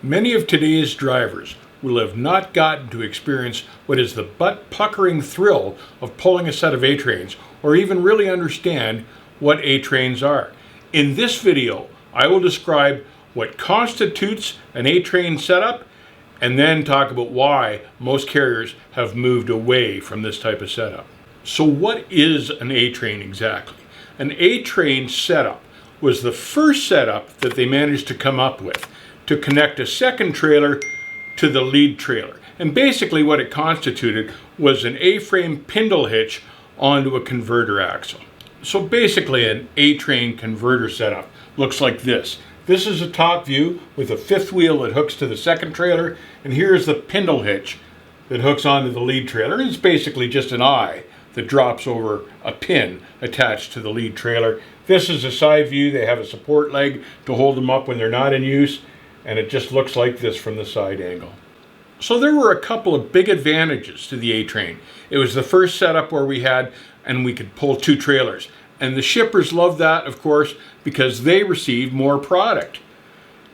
Many of today's drivers will have not gotten to experience what is the butt-puckering thrill of pulling a set of ATrains, or even really understand what ATrains are. In this video, I will describe what constitutes an ATrain setup, and then talk about why most carriers have moved away from this type of setup. So what is an ATrain exactly? An ATrain setup was the first setup that they managed to come up with to connect a second trailer to the lead trailer. And basically what it constituted was an A-frame spindle hitch onto a converter axle. So basically an ATrain converter setup looks like this. This is a top view with a fifth wheel that hooks to the second trailer, and here's the spindle hitch that hooks onto the lead trailer. It's basically just an eye that drops over a pin attached to the lead trailer. This is a side view. They have a support leg to hold them up when they're not in use, and it just looks like this from the side angle. So there were a couple of big advantages to the ATrain. It was the first setup where we could pull two trailers. And the shippers loved that, of course, because they received more product.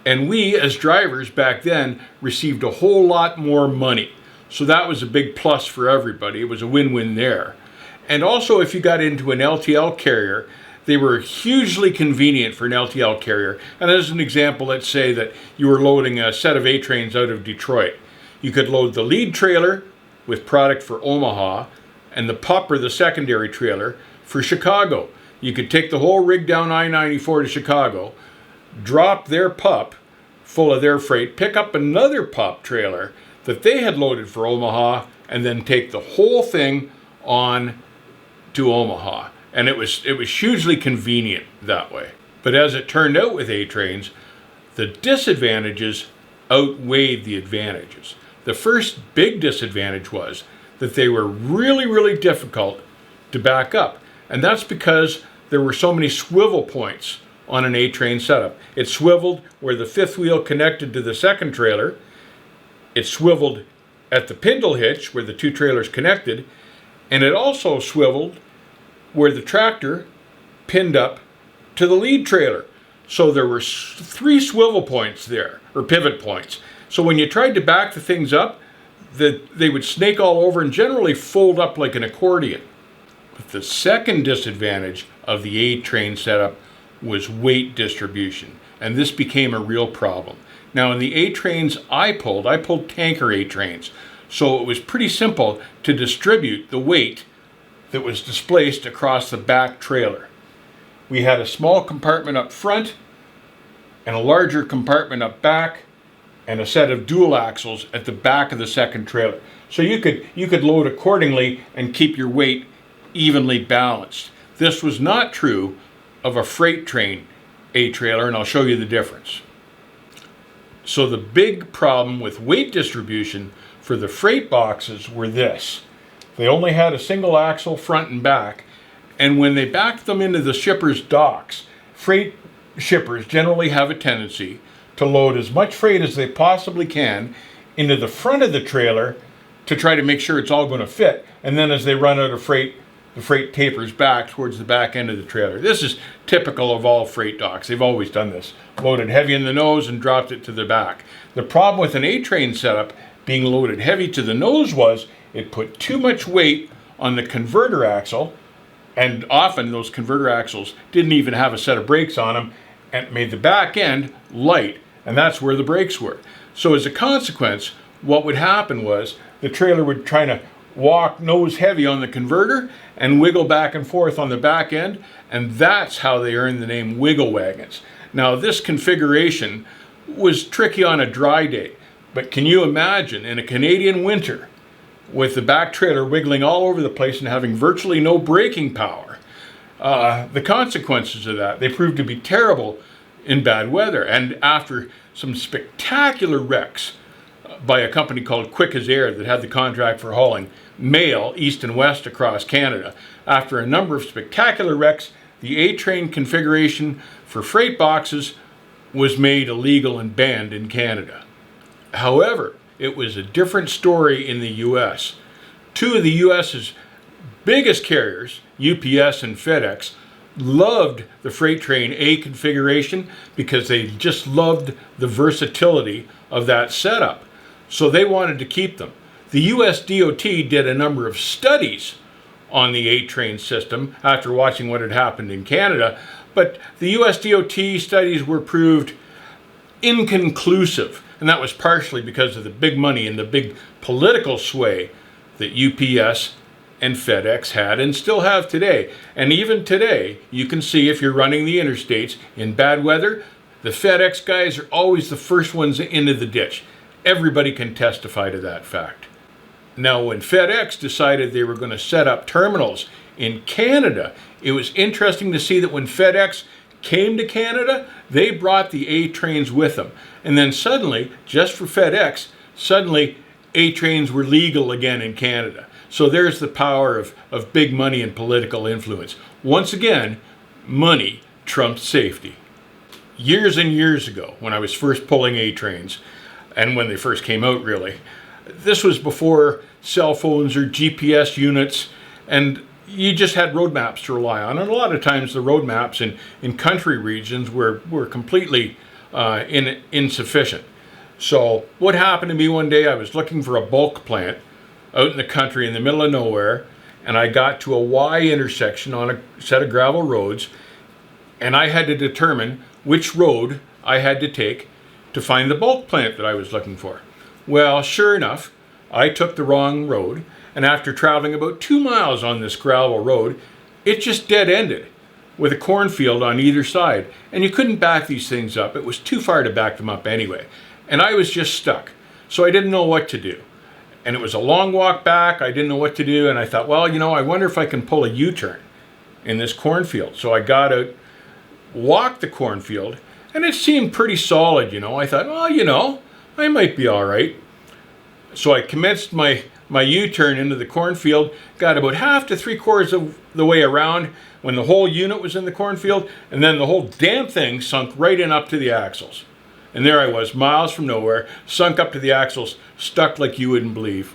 And we, as drivers back then, received a whole lot more money. So that was a big plus for everybody. It was a win-win there. And also, if you got into an LTL carrier, they were hugely convenient for an LTL carrier. And as an example, let's say that you were loading a set of ATrains out of Detroit. You could load the lead trailer with product for Omaha and the pup or the secondary trailer for Chicago. You could take the whole rig down I-94 to Chicago, drop their pup full of their freight, pick up another pup trailer that they had loaded for Omaha, and then take the whole thing on to Omaha. And it was hugely convenient that way. But as it turned out with ATrains, the disadvantages outweighed the advantages. The first big disadvantage was that they were really, really difficult to back up. And that's because there were so many swivel points on an ATrain setup. It swiveled where the fifth wheel connected to the second trailer. It swiveled at the spindle hitch where the two trailers connected. And it also swiveled where the tractor pinned up to the lead trailer. So there were three swivel points there, or pivot points. So when you tried to back the things up, they would snake all over and generally fold up like an accordion. But the second disadvantage of the ATrain setup was weight distribution, and this became a real problem. Now in the ATrains I pulled tanker ATrains, so it was pretty simple to distribute the weight that was displaced across the back trailer. We had a small compartment up front and a larger compartment up back, and a set of dual axles at the back of the second trailer. So you could load accordingly and keep your weight evenly balanced. This was not true of a freight train A-trailer, and I'll show you the difference. So the big problem with weight distribution for the freight boxes were this. They only had a single axle front and back, and when they backed them into the shipper's docks, freight shippers generally have a tendency to load as much freight as they possibly can into the front of the trailer to try to make sure it's all going to fit. And then as they run out of freight, the freight tapers back towards the back end of the trailer. This is typical of all freight docks. They've always done this. Loaded heavy in the nose and dropped it to the back. The problem with an ATrain setup being loaded heavy to the nose was it put too much weight on the converter axle, and often those converter axles didn't even have a set of brakes on them, and it made the back end light, and that's where the brakes were. So as a consequence, what would happen was the trailer would try to walk nose heavy on the converter and wiggle back and forth on the back end, and that's how they earned the name wiggle wagons. Now this configuration was tricky on a dry day, but can you imagine in a Canadian winter with the back trailer wiggling all over the place and having virtually no braking power? The consequences of that, they proved to be terrible in bad weather. And after some spectacular wrecks by a company called Quick as Air that had the contract for hauling mail east and west across Canada, after a number of spectacular wrecks, the ATrain configuration for freight boxes was made illegal and banned in Canada. However, it was a different story in the US. Two of the US's biggest carriers, UPS and FedEx, loved the freight train A configuration because they just loved the versatility of that setup. So they wanted to keep them. The US DOT did a number of studies on the ATrain system after watching what had happened in Canada, but the US DOT studies were proved inconclusive, and that was partially because of the big money and the big political sway that UPS and FedEx had and still have today. And even today, you can see if you're running the interstates in bad weather, the FedEx guys are always the first ones into the ditch. Everybody can testify to that fact. Now, when FedEx decided they were going to set up terminals in Canada, it was interesting to see that when FedEx came to Canada, they brought the ATrains with them. And then suddenly, just for FedEx, suddenly ATrains were legal again in Canada. So there's the power of big money and political influence. Once again, money trumps safety. Years and years ago, when I was first pulling ATrains, and when they first came out really, this was before cell phones or GPS units, and you just had road maps to rely on. And a lot of times the road maps in country regions were completely insufficient. So what happened to me one day, I was looking for a bulk plant out in the country in the middle of nowhere, and I got to a Y intersection on a set of gravel roads, and I had to determine which road I had to take to find the bulk plant that I was looking for. Well, sure enough, I took the wrong road, and after traveling about 2 miles on this gravel road, it just dead-ended with a cornfield on either side, and you couldn't back these things up. It was too far to back them up anyway, and I was just stuck, so I didn't know what to do. And it was a long walk back, I didn't know what to do, and I thought, well, I wonder if I can pull a U-turn in this cornfield. So I got out, walked the cornfield, and it seemed pretty solid, I thought, well, I might be all right. So I commenced my U-turn into the cornfield, got about half to 3/4 of the way around when the whole unit was in the cornfield, and then the whole damn thing sunk right in up to the axles. And there I was, miles from nowhere, sunk up to the axles, stuck like you wouldn't believe.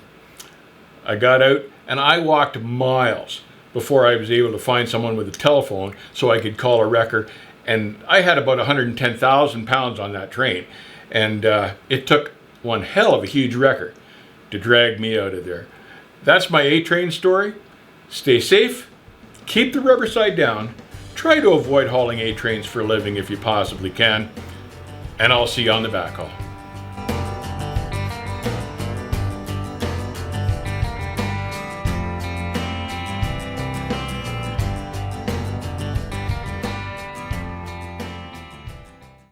I got out, and I walked miles before I was able to find someone with a telephone so I could call a wrecker. And I had about 110,000 pounds on that train. And it took one hell of a huge wrecker to drag me out of there. That's my ATrain story. Stay safe, keep the rubber side down, try to avoid hauling ATrains for a living if you possibly can, and I'll see you on the backhaul.